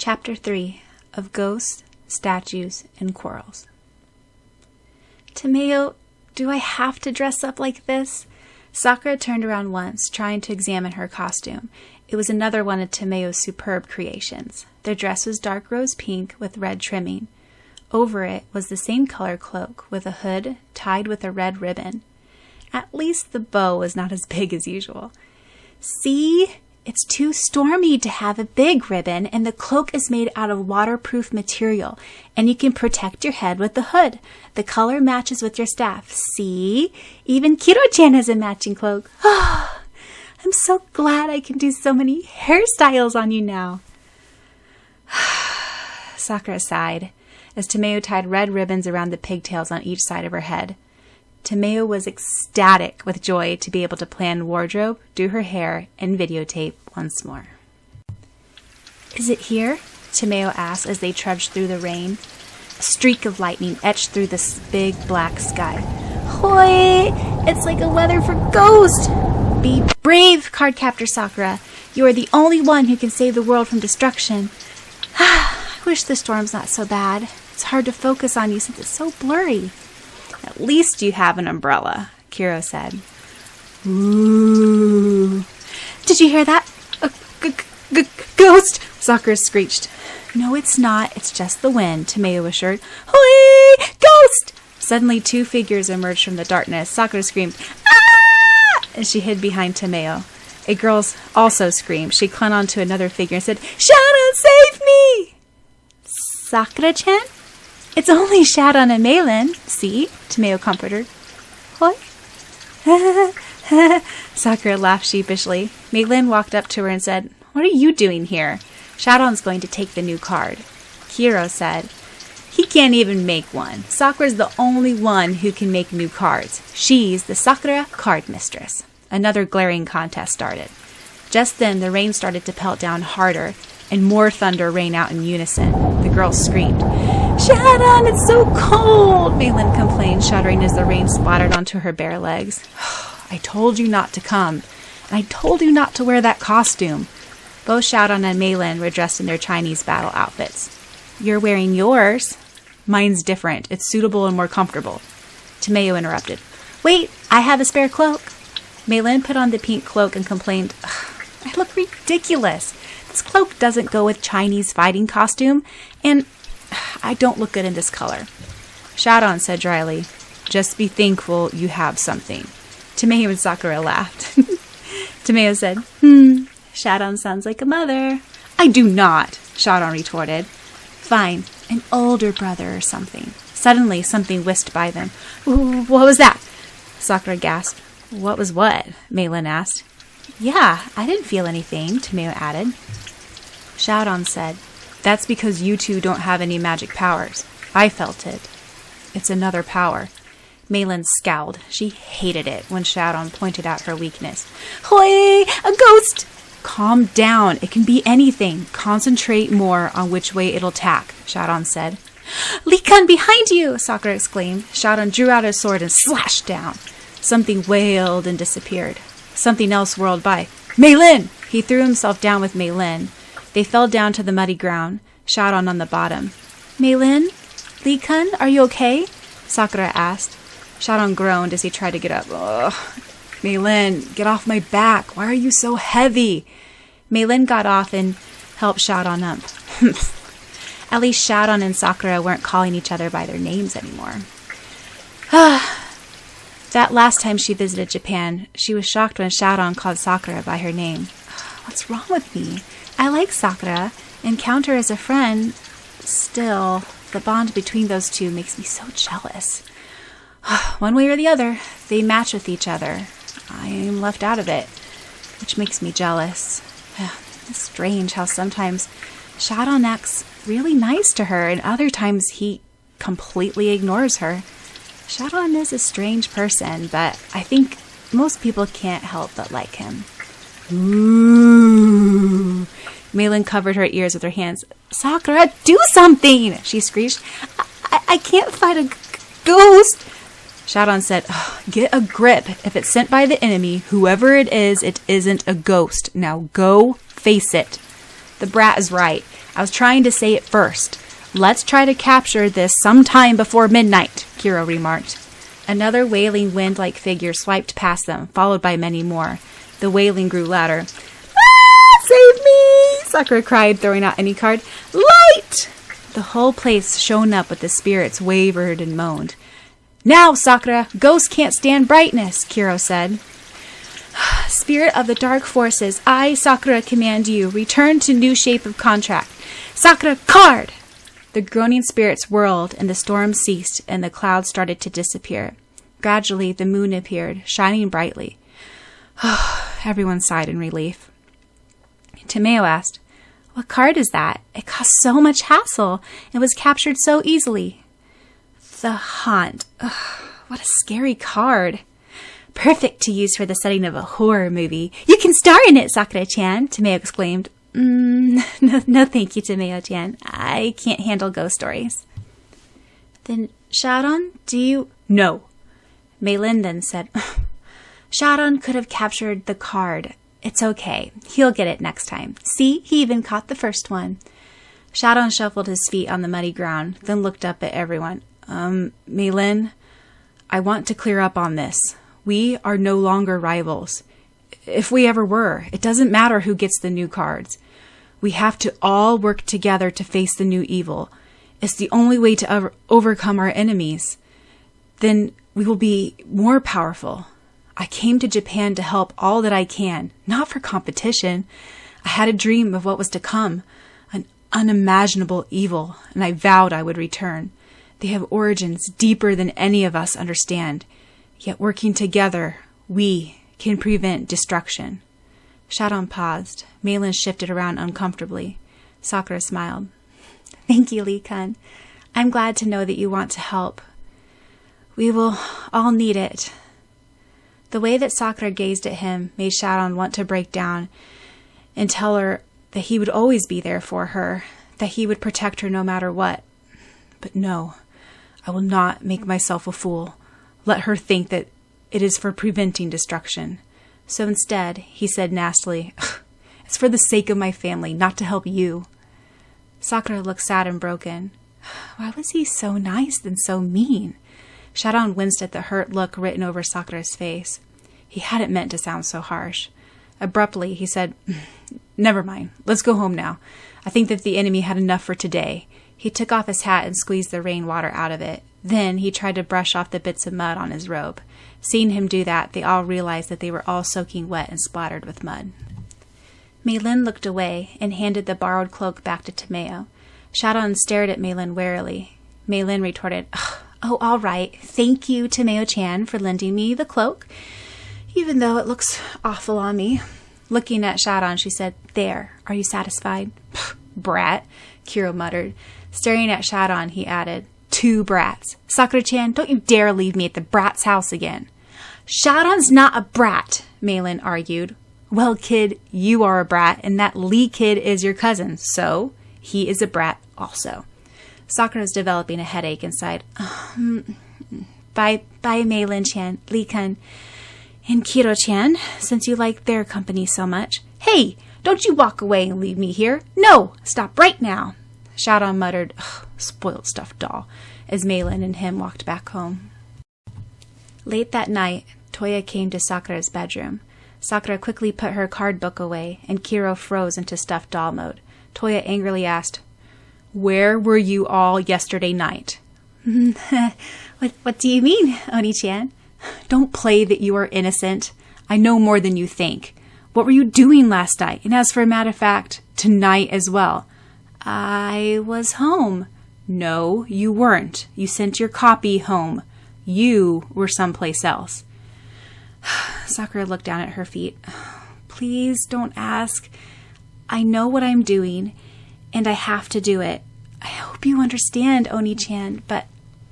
Chapter 3 of Ghosts, Statues, and Quarrels. Tameo, do I have to dress up like this? Sakura turned around once, trying to examine her costume. It was another one of Tameo's superb creations. Their dress was dark rose pink with red trimming. Over it was the same color cloak with a hood tied with a red ribbon. At least the bow was not as big as usual. See? It's too stormy to have a big ribbon, and the cloak is made out of waterproof material, and you can protect your head with the hood. The color matches with your staff. See? Even Kiro-chan has a matching cloak. Oh, I'm so glad I can do so many hairstyles on you now. Sakura sighed as Tameo tied red ribbons around the pigtails on each side of her head. Tameo was ecstatic with joy to be able to plan wardrobe, do her hair, and videotape once more. Is it here? Tameo asked as they trudged through the rain. A streak of lightning etched through the big black sky. Hoi! It's like a weather for ghosts! Be brave, Card Captor Sakura. You are the only one who can save the world from destruction. I wish the storm's not so bad. It's hard to focus on you since it's so blurry. At least you have an umbrella, Kiro said. Ooh. Did you hear that? A ghost! Sakura screeched. No, it's not. It's just the wind, Tameo assured. Hoi! Ghost! Suddenly, two figures emerged from the darkness. Sakura screamed, ah! As she hid behind Tameo. A girl also screamed. She clung onto another figure and said, Syaoran, save me! Sakura-chan? It's only Syaoran and Melanie. See? Tameo comforted her. Hoi? Sakura laughed sheepishly. Melanie walked up to her and said, What are you doing here? Syaoran's going to take the new card. Kiro said, He can't even make one. Sakura's the only one who can make new cards. She's the Sakura card mistress. Another glaring contest started. Just then, the rain started to pelt down harder, and more thunder rang out in unison. The girls screamed, Syaoran, it's so cold, Melanie complained, shuddering as the rain splattered onto her bare legs. I told you not to come, and I told you not to wear that costume. Both Syaoran and Melanie were dressed in their Chinese battle outfits. You're wearing yours. Mine's different. It's suitable and more comfortable. Tameo interrupted. Wait, I have a spare cloak. Melanie put on the pink cloak and complained, I look ridiculous. This cloak doesn't go with Chinese fighting costume, and I don't look good in this color. Syaoran said dryly, Just be thankful you have something. Tameo and Sakura laughed. Tameo said, Syaoran sounds like a mother. I do not, Syaoran retorted. Fine, an older brother or something. Suddenly, something whisked by them. What was that? Sakura gasped. What was what? Melanie asked. Yeah, I didn't feel anything, Tameo added. Syaoran said, That's because you two don't have any magic powers. I felt it. It's another power. Melanie scowled. She hated it when Syaoran pointed out her weakness. Hoi! A ghost! Calm down. It can be anything. Concentrate more on which way it'll attack, Syaoran said. Likan, behind you! Sakura exclaimed. Syaoran drew out his sword and slashed down. Something wailed and disappeared. Something else whirled by. Melanie! He threw himself down with Melanie. They fell down to the muddy ground, Syaoran on the bottom. Melanie? Likan, are you okay? Sakura asked. Syaoran groaned as he tried to get up. Ugh. Melanie, get off my back. Why are you so heavy? Melanie got off and helped Syaoran up. At least Syaoran and Sakura weren't calling each other by their names anymore. That last time she visited Japan, she was shocked when Syaoran called Sakura by her name. What's wrong with me? I like Sakura and count her as a friend. Still, the bond between those two makes me so jealous. One way or the other, they match with each other. I am left out of it, which makes me jealous. It's strange how sometimes Syaoran acts really nice to her and other times he completely ignores her. Syaoran is a strange person, but I think most people can't help but like him. Ooh. Melanie covered her ears with her hands. Sakura, do something! She screeched. I can't fight a ghost! Syaoran said, get a grip. If it's sent by the enemy, whoever it isn't a ghost. Now go face it. The brat is right. I was trying to say it first. Let's try to capture this sometime before midnight, Kiro remarked. Another wailing wind-like figure swiped past them, followed by many more. The wailing grew louder. Ah! Save me! Sakura cried, throwing out any card. Light! The whole place shone up, but the spirits wavered and moaned. Now, Sakura, ghosts can't stand brightness, Kiro said. Spirit of the dark forces, I, Sakura, command you. Return to new shape of contract. Sakura, card! The groaning spirits whirled, and the storm ceased, and the clouds started to disappear. Gradually, the moon appeared, shining brightly. Everyone sighed in relief. Tomeo asked, What card is that? It cost so much hassle, and was captured so easily. The Haunt. What a scary card. Perfect to use for the setting of a horror movie. You can star in it, Sakura-chan, Tomeo exclaimed. No thank you, Tomeo-chan. I can't handle ghost stories. Then, Syaoran, do you... No. Meilin then said, Syaoran could have captured the card. It's okay. He'll get it next time. See, he even caught the first one. Syaoran shuffled his feet on the muddy ground, then looked up at everyone. Meilin, I want to clear up on this. We are no longer rivals. If we ever were, it doesn't matter who gets the new cards. We have to all work together to face the new evil. It's the only way to overcome our enemies. Then we will be more powerful. I came to Japan to help all that I can, not for competition. I had a dream of what was to come, an unimaginable evil, and I vowed I would return. They have origins deeper than any of us understand. Yet working together, we can prevent destruction. Syaoran paused. Meilin shifted around uncomfortably. Sakura smiled. Thank you, Lee-kun. I'm glad to know that you want to help. We will all need it. The way that Sakura gazed at him made Syaoran want to break down and tell her that he would always be there for her, that he would protect her no matter what. But no, I will not make myself a fool. Let her think that it is for preventing destruction. So instead, he said nastily, It's for the sake of my family, not to help you. Sakura looked sad and broken. Why was he so nice and so mean? Syaoran winced at the hurt look written over Sakura's face. He hadn't meant to sound so harsh. Abruptly, he said, Never mind. Let's go home now. I think that the enemy had enough for today. He took off his hat and squeezed the rainwater out of it. Then he tried to brush off the bits of mud on his robe. Seeing him do that, they all realized that they were all soaking wet and splattered with mud. Meilin looked away and handed the borrowed cloak back to Tomeo. Syaoran stared at Meilin warily. Meilin retorted, Oh, all right. Thank you, Tomeo-chan, for lending me the cloak, even though it looks awful on me. Looking at Syaoran, she said, There, are you satisfied? Brat, Kiro muttered. Staring at Syaoran, he added, 2 brats. Sakura-chan, don't you dare leave me at the brat's house again. Syaoran's not a brat, Meilin argued. Well, kid, you are a brat, and that Lee kid is your cousin, so he is a brat also. Sakura's developing a headache and sighed. Bye, Meilin-chan, Lee-kun, and Kiro-chan, since you like their company so much. Hey, don't you walk away and leave me here. No, stop right now. Syaoran muttered, Spoiled stuffed doll, as Meilin and him walked back home. Late that night, Toya came to Sakura's bedroom. Sakura quickly put her card book away, and Kiro froze into stuffed doll mode. Toya angrily asked, Where were you all yesterday night? What do you mean, Oni-chan? Don't play that you are innocent. I know more than you think. What were you doing last night? And as for a matter of fact, tonight as well. I was home. No, you weren't. You sent your copy home. You were someplace else. Sakura looked down at her feet. Please don't ask. I know what I'm doing, and I have to do it. I hope you understand, Oni-chan, but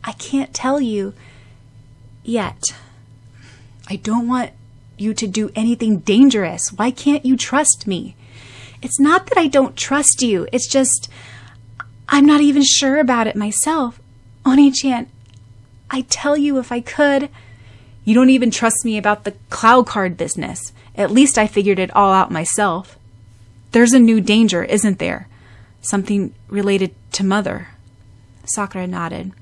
I can't tell you yet. I don't want you to do anything dangerous. Why can't you trust me? It's not that I don't trust you. It's just I'm not even sure about it myself. Oni-chan, I'd tell you if I could. You don't even trust me about the cloud card business. At least I figured it all out myself. There's a new danger, isn't there? Something related to Mother. Sakura nodded.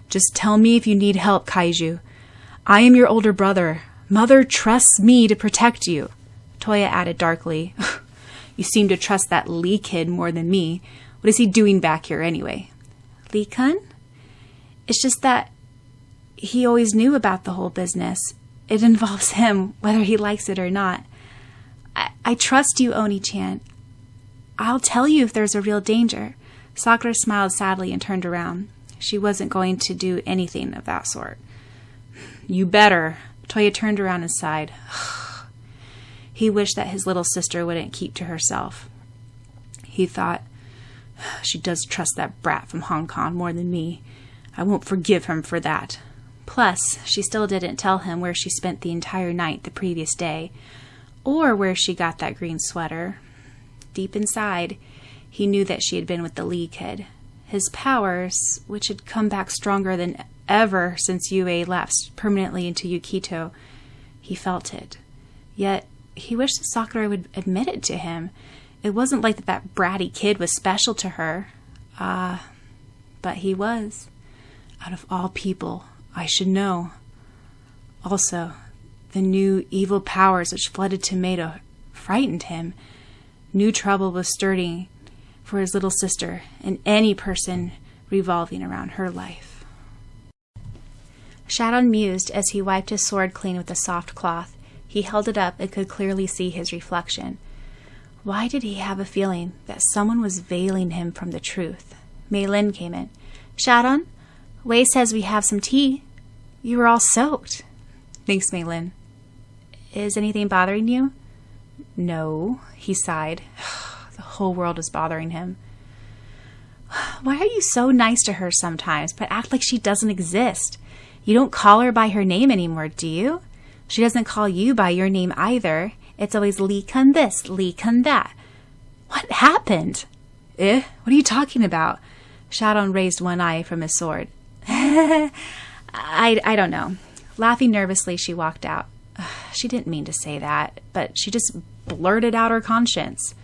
Just tell me if you need help, Kaiju. I am your older brother. Mother trusts me to protect you. Toya added darkly. You seem to trust that Lee kid more than me. What is he doing back here anyway? Lee-kun? It's just that he always knew about the whole business. It involves him, whether he likes it or not. I trust you, Oni-chan. I'll tell you if there's a real danger. Sakura smiled sadly and turned around. She wasn't going to do anything of that sort. You better. Toya turned around and sighed. He wished that his little sister wouldn't keep to herself. He thought, she does trust that brat from Hong Kong more than me. I won't forgive him for that. Plus, she still didn't tell him where she spent the entire night the previous day, or where she got that green sweater. Deep inside, he knew that she had been with the Lee kid. His powers, which had come back stronger than ever since Yue lapsed permanently into Yukito, he felt it. Yet, he wished that Sakura would admit it to him. It wasn't like that bratty kid was special to her. But he was. Out of all people, I should know. Also, the new evil powers which flooded Tomato frightened him. New trouble was stirring for his little sister and any person revolving around her life. Syaoran mused as he wiped his sword clean with a soft cloth. He held it up and could clearly see his reflection. Why did he have a feeling that someone was veiling him from the truth? Mei Lin came in. Syaoran, Wei says we have some tea. You were all soaked. Thanks, Mei Lin. Is anything bothering you? No, he sighed. The whole world is bothering him. Why are you so nice to her sometimes, but act like she doesn't exist? You don't call her by her name anymore, do you? She doesn't call you by your name either. It's always Lee-kun this, Lee-kun that. What happened? What are you talking about? Syaoran raised one eye from his sword. I don't know. Laughing nervously, she walked out. She didn't mean to say that, but she just blurted out her conscience.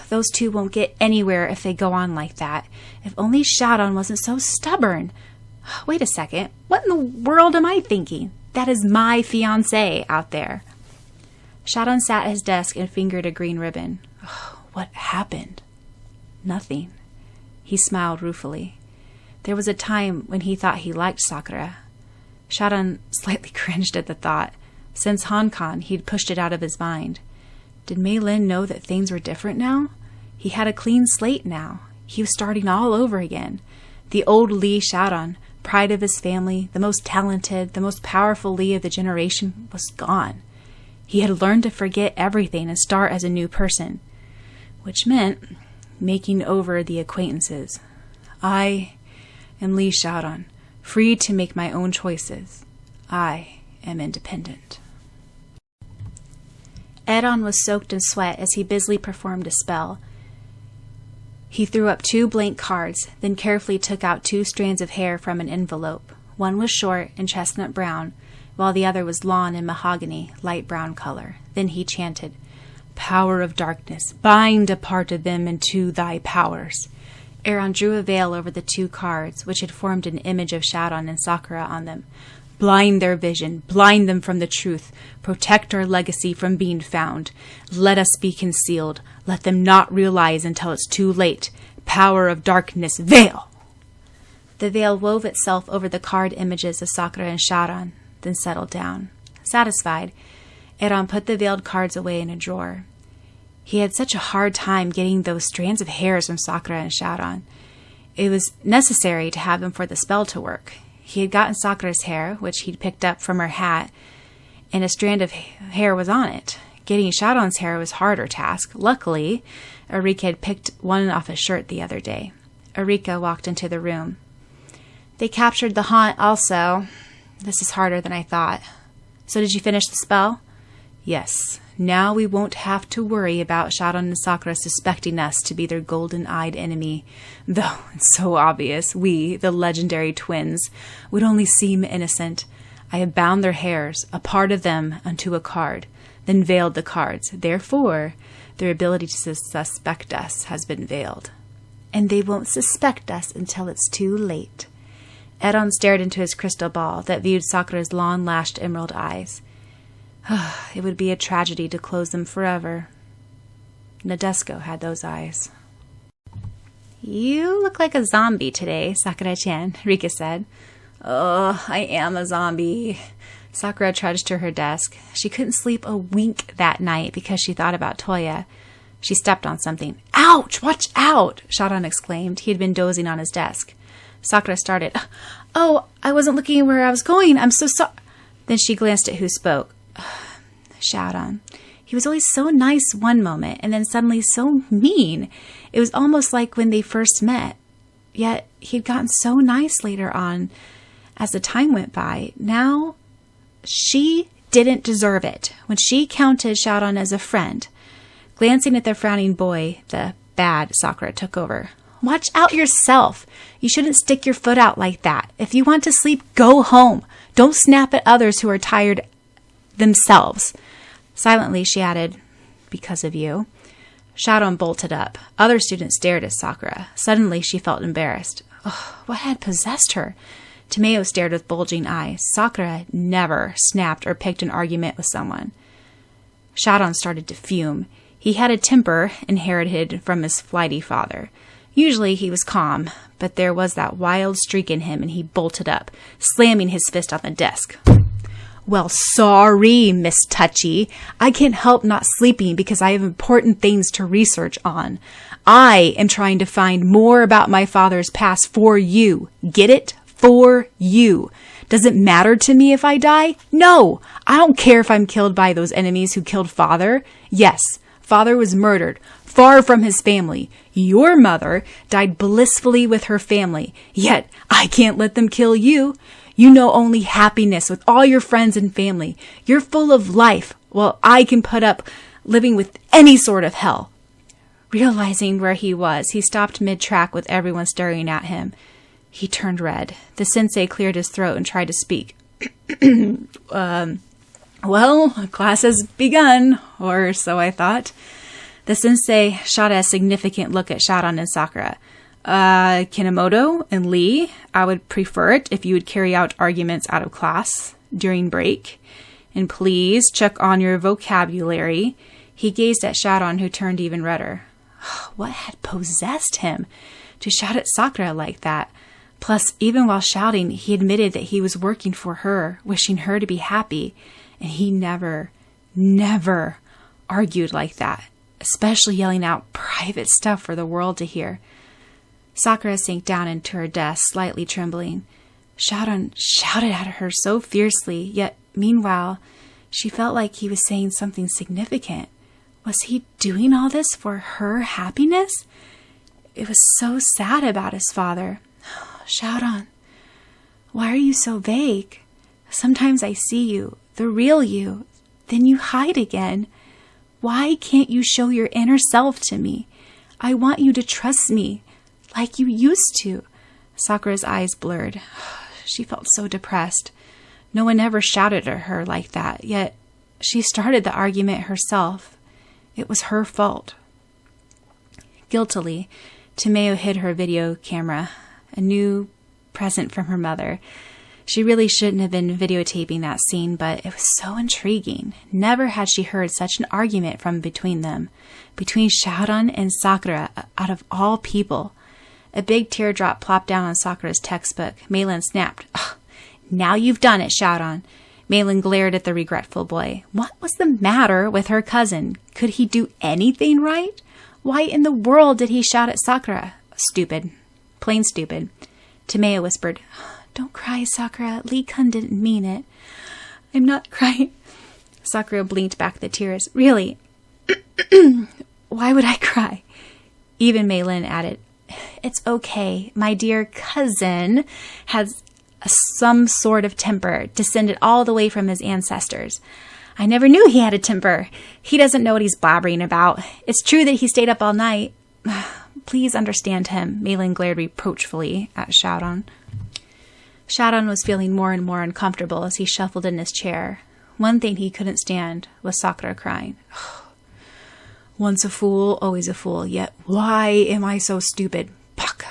Those two won't get anywhere if they go on like that. If only Syaoran wasn't so stubborn. Wait a second. What in the world am I thinking? That is my fiancé out there. Syaoran sat at his desk and fingered a green ribbon. What happened? Nothing. He smiled ruefully. There was a time when he thought he liked Sakura. Syaoran slightly cringed at the thought. Since Hong Kong, he'd pushed it out of his mind. Did Mei Lin know that things were different now? He had a clean slate now. He was starting all over again. The old Lee Syaoran, pride of his family, the most talented, the most powerful Lee of the generation, was gone. He had learned to forget everything and start as a new person, which meant making over the acquaintances. I am Lee Syaoran, free to make my own choices. I am independent. Edon was soaked in sweat as he busily performed a spell. He threw up 2 blank cards, then carefully took out 2 strands of hair from an envelope. One was short and chestnut brown, while the other was lawn and mahogany, light brown color. Then he chanted, Power of darkness, bind a part of them into thy powers. Aaron drew a veil over the 2 cards, which had formed an image of Syaoran and Sakura on them. Blind their vision, blind them from the truth, protect our legacy from being found. Let us be concealed, let them not realize until it's too late. Power of darkness, veil! The veil wove itself over the card images of Sakura and Syaoran, then settled down. Satisfied, Aaron put the veiled cards away in a drawer. He had such a hard time getting those strands of hairs from Sakura and Syaoran. It was necessary to have them for the spell to work. He had gotten Sakura's hair, which he'd picked up from her hat, and a strand of hair was on it. Getting Syaoran's hair was a harder task. Luckily, Erika had picked one off his shirt the other day. Erika walked into the room. They captured the haunt also. This is harder than I thought. So did you finish the spell? Yes. Now we won't have to worry about Syaoran and Sakura suspecting us to be their golden-eyed enemy. Though it's so obvious, we, the legendary twins, would only seem innocent. I have bound their hairs, a part of them, onto a card, then veiled the cards. Therefore, Their ability to suspect us has been veiled. And they won't suspect us until it's too late. Edon stared into his crystal ball that viewed Sakura's long-lashed emerald eyes. It would be a tragedy to close them forever. Nadesco had those eyes. You look like a zombie today, Sakura-chan, Rika said. Oh, I am a zombie. Sakura trudged to her desk. She couldn't sleep a wink that night because she thought about Toya. She stepped on something. Ouch! Watch out! Syaoran exclaimed. He had been dozing on his desk. Sakura started. Oh, I wasn't looking where I was going. I'm so sorry. Then she glanced at who spoke. Syaoran. He was always so nice one moment and then suddenly so mean. It was almost like when they first met. Yet he'd gotten so nice later on as the time went by. Now, she didn't deserve it when she counted Syaoran as a friend. Glancing at the frowning boy, the bad Sakura took over. Watch out yourself. You shouldn't stick your foot out like that. If you want to sleep, go home. Don't snap at others who are tired themselves. Silently, she added, because of you. Syaoran bolted up. Other students stared at Sakura. Suddenly, she felt embarrassed. Oh, what had possessed her? Tomeo stared with bulging eyes. Sakura never snapped or picked an argument with someone. Syaoran started to fume. He had a temper inherited from his flighty father. Usually he was calm, but there was that wild streak in him, and he bolted up, slamming his fist on the desk. Well, sorry, Miss Touchy. I can't help not sleeping because I have important things to research on. I am trying to find more about my father's past for you. Get it? For you. Does it matter to me if I die? No. I don't care if I'm killed by those enemies who killed father. Yes, father was murdered, far from his family. Your mother died blissfully with her family. Yet, I can't let them kill you. You know only happiness with all your friends and family. You're full of life. Well, I can put up living with any sort of hell. Realizing where he was, he stopped mid-track with everyone staring at him. He turned red. The sensei cleared his throat and tried to speak. Well, class has begun, or so I thought. The sensei shot a significant look at Syaoran and Sakura. Kinomoto and Lee, I would prefer it if you would carry out arguments out of class during break. And please check on your vocabulary. He gazed at Syaoran, who turned even redder. What had possessed him to shout at Sakura like that? Plus, even while shouting, he admitted that he was working for her, wishing her to be happy. And he never argued like that, especially yelling out private stuff for the world to hear. Sakura sank down into her desk, slightly trembling. Syaoran shouted at her so fiercely, yet meanwhile, she felt like he was saying something significant. Was he doing all this for her happiness? It was so sad about his father. Syaoran, why are you so vague? Sometimes I see you, the real you, then you hide again. Why can't you show your inner self to me? I want you to trust me, like you used to. Sakura's eyes blurred. She felt so depressed. No one ever shouted at her like that, yet she started the argument herself. It was her fault. Guiltily, Tomeo hid her video camera, a new present from her mother. She really shouldn't have been videotaping that scene, but it was so intriguing. Never had she heard such an argument from between them, between Syaoran and Sakura, out of all people. A big teardrop plopped down on Sakura's textbook. Malin snapped. Now you've done it, Syaoran. Malin glared at the regretful boy. What was the matter with her cousin? Could he do anything right? Why in the world did he shout at Sakura? Stupid. Plain stupid. Tomeo whispered, Don't cry, Sakura. Lee-kun didn't mean it. I'm not crying. Sakura blinked back the tears. Really? Why would I cry? Even Malin added, It's okay. My dear cousin has some sort of temper, descended all the way from his ancestors. I never knew he had a temper. He doesn't know what he's blabbering about. It's true that he stayed up all night. Please understand him, Malin glared reproachfully at Syaoran. Syaoran was feeling more and more uncomfortable as he shuffled in his chair. One thing he couldn't stand was Sakura crying. Once a fool, always a fool. Yet why am I so stupid? Puck.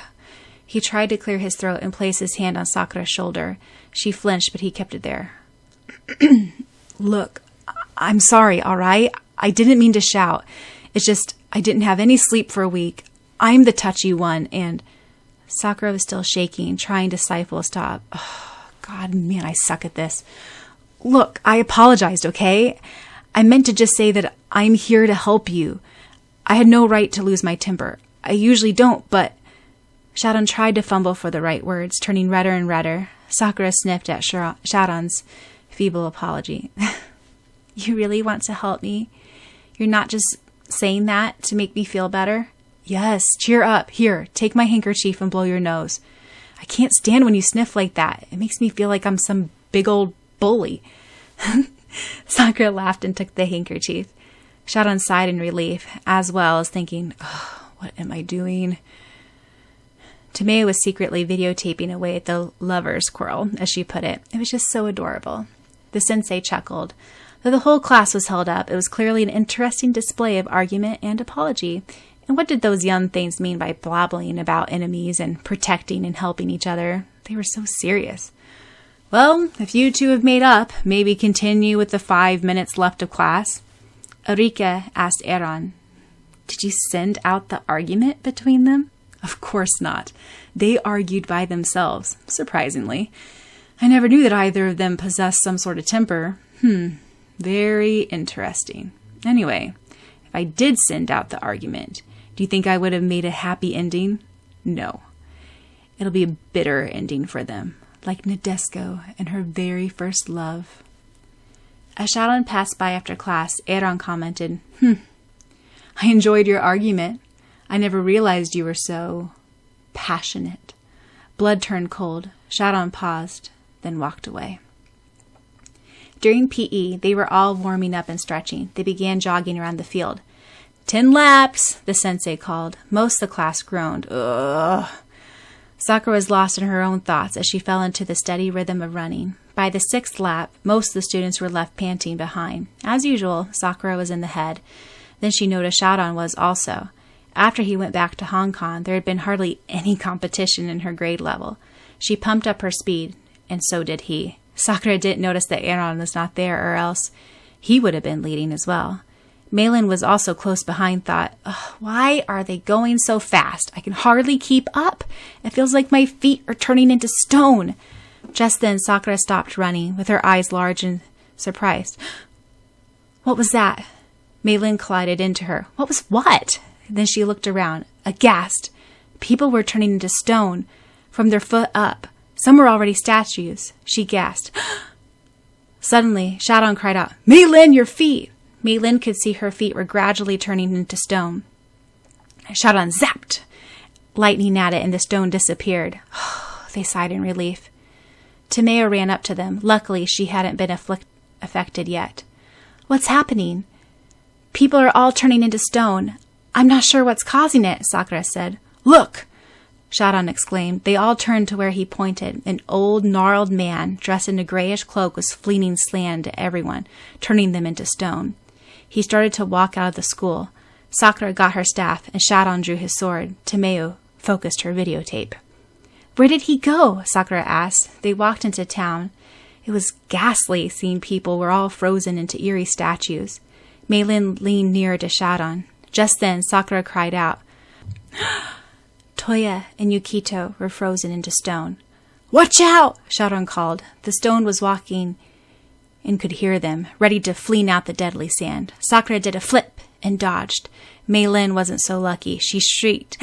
He tried to clear his throat and place his hand on Sakura's shoulder. She flinched, but he kept it there. Look, I'm sorry, all right? I didn't mean to shout. It's just I didn't have any sleep for a week. I'm the touchy one, and Sakura was still shaking, trying to stifle a stop. Oh, God, man, I suck at this. Look, I apologized, okay? I meant to just say that I'm here to help you. I had no right to lose my temper. I usually don't, but... Syaoran tried to fumble for the right words, turning redder and redder. Sakura sniffed at Syaoran's feeble apology. You really want to help me? You're not just saying that to make me feel better? Yes, cheer up. Here, take my handkerchief and blow your nose. I can't stand when you sniff like that. It makes me feel like I'm some big old bully. Sakura laughed and took the handkerchief. Syaoran sighed in relief, as well as thinking, oh, what am I doing? Tomeo was secretly videotaping away at the lovers' quarrel, as she put it. It was just so adorable. The sensei chuckled. Though the whole class was held up, it was clearly an interesting display of argument and apology. And what did those young things mean by blabbling about enemies and protecting and helping each other? They were so serious. Well, if you two have made up, maybe continue with the 5 minutes left of class. Arika asked Syaoran, did you send out the argument between them? Of course not. They argued by themselves, surprisingly. I never knew that either of them possessed some sort of temper. Very interesting. Anyway, if I did send out the argument, do you think I would have made a happy ending? No. It'll be a bitter ending for them, like Nadesco and her very first love. As Syaoran passed by after class, Syaoran commented, I enjoyed your argument. I never realized you were so passionate. Blood turned cold. Syaoran paused, then walked away. During PE, they were all warming up and stretching. They began jogging around the field. 10 laps, the sensei called. Most of the class groaned. Ugh. Sakura was lost in her own thoughts as she fell into the steady rhythm of running. By the 6th lap, most of the students were left panting behind. As usual, Sakura was in the head. Then she noticed Syaoran was also. After he went back to Hong Kong, there had been hardly any competition in her grade level. She pumped up her speed, and so did he. Sakura didn't notice that Syaoran was not there, or else he would have been leading as well. Melanie was also close behind, thought, why are they going so fast? I can hardly keep up. It feels like my feet are turning into stone. Just then, Sakura stopped running, with her eyes large and surprised. What was that? Melanie collided into her. What was what? Then she looked around, aghast. People were turning into stone, from their foot up. Some were already statues. She gasped. Suddenly, Syaoran cried out, Melanie, your feet! Melanie could see her feet were gradually turning into stone. Syaoran zapped, lightning at it, and the stone disappeared. They sighed in relief. Tomeo ran up to them. Luckily, she hadn't been affected yet. What's happening? People are all turning into stone. I'm not sure what's causing it, Sakura said. Look! Syaoran exclaimed. They all turned to where he pointed. An old, gnarled man, dressed in a grayish cloak, was flinging sand at everyone, turning them into stone. He started to walk out of the school. Sakura got her staff, and Syaoran drew his sword. Tomeo focused her videotape. Where did he go? Sakura asked. They walked into town. It was ghastly, seeing people were all frozen into eerie statues. Melanie leaned nearer to Syaoran. Just then, Sakura cried out. Toya and Yukito were frozen into stone. Watch out! Syaoran called. The stone was walking and could hear them, ready to fling out the deadly sand. Sakura did a flip and dodged. Melanie wasn't so lucky. She shrieked.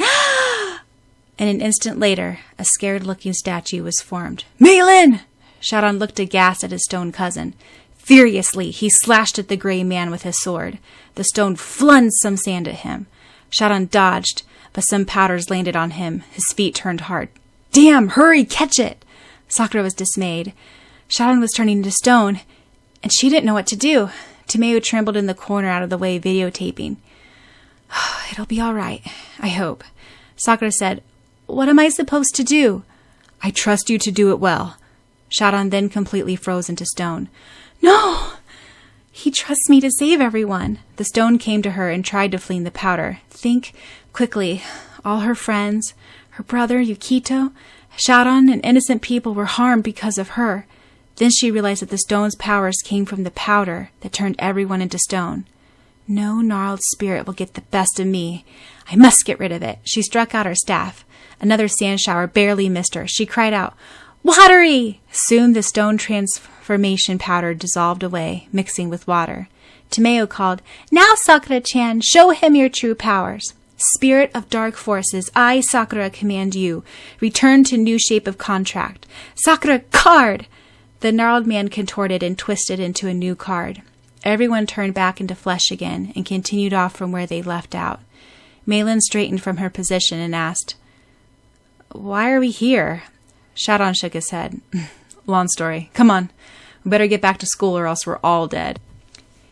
And an instant later, a scared-looking statue was formed. Melanie! Syaoran looked aghast at his stone cousin. Furiously, he slashed at the gray man with his sword. The stone flung some sand at him. Syaoran dodged, but some powders landed on him. His feet turned hard. Damn! Hurry! Catch it! Sakura was dismayed. Syaoran was turning into stone, and she didn't know what to do. Tomeo trembled in the corner out of the way, videotaping. It'll be all right, I hope. Sakura said, What am I supposed to do? I trust you to do it well. Syaoran then completely froze into stone. No! He trusts me to save everyone. The stone came to her and tried to fling the powder. Think quickly. All her friends, her brother, Yukito, Syaoran, and innocent people were harmed because of her. Then she realized that the stone's powers came from the powder that turned everyone into stone. No gnarled spirit will get the best of me. I must get rid of it. She struck out her staff. Another sand shower barely missed her. She cried out, "Watery!" Soon the stone transformation powder dissolved away, mixing with water. Tomeo called, "Now, Sakura-chan, show him your true powers." Spirit of dark forces, I, Sakura, command you. Return to new shape of contract. Sakura, card! The gnarled man contorted and twisted into a new card. Everyone turned back into flesh again and continued off from where they left out. Malin straightened from her position and asked, "Why are we here?" Syaoran shook his head. "Long story. Come on. We better get back to school or else we're all dead."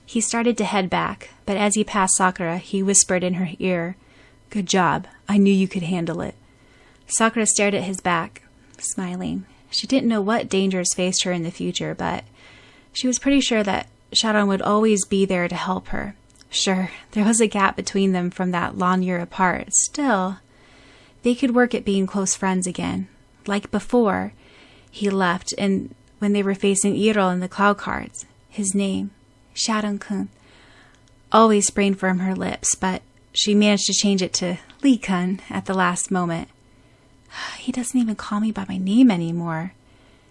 He started to head back, but as he passed Sakura, he whispered in her ear, "Good job. I knew you could handle it." Sakura stared at his back, smiling. She didn't know what dangers faced her in the future, but she was pretty sure that Syaoran would always be there to help her. Sure, there was a gap between them from that long year apart. Still, they could work at being close friends again. Like before, he left, and when they were facing Iro in the cloud cards, his name, Syaoran-kun, always sprang from her lips, but she managed to change it to Lee-kun at the last moment. He doesn't even call me by my name anymore.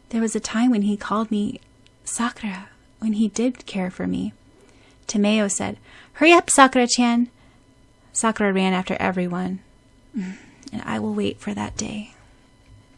There was a time when he called me Sakura, when he did care for me. Tomeo said, "Hurry up, Sakura-chan." Sakura ran after everyone, and I will wait for that day.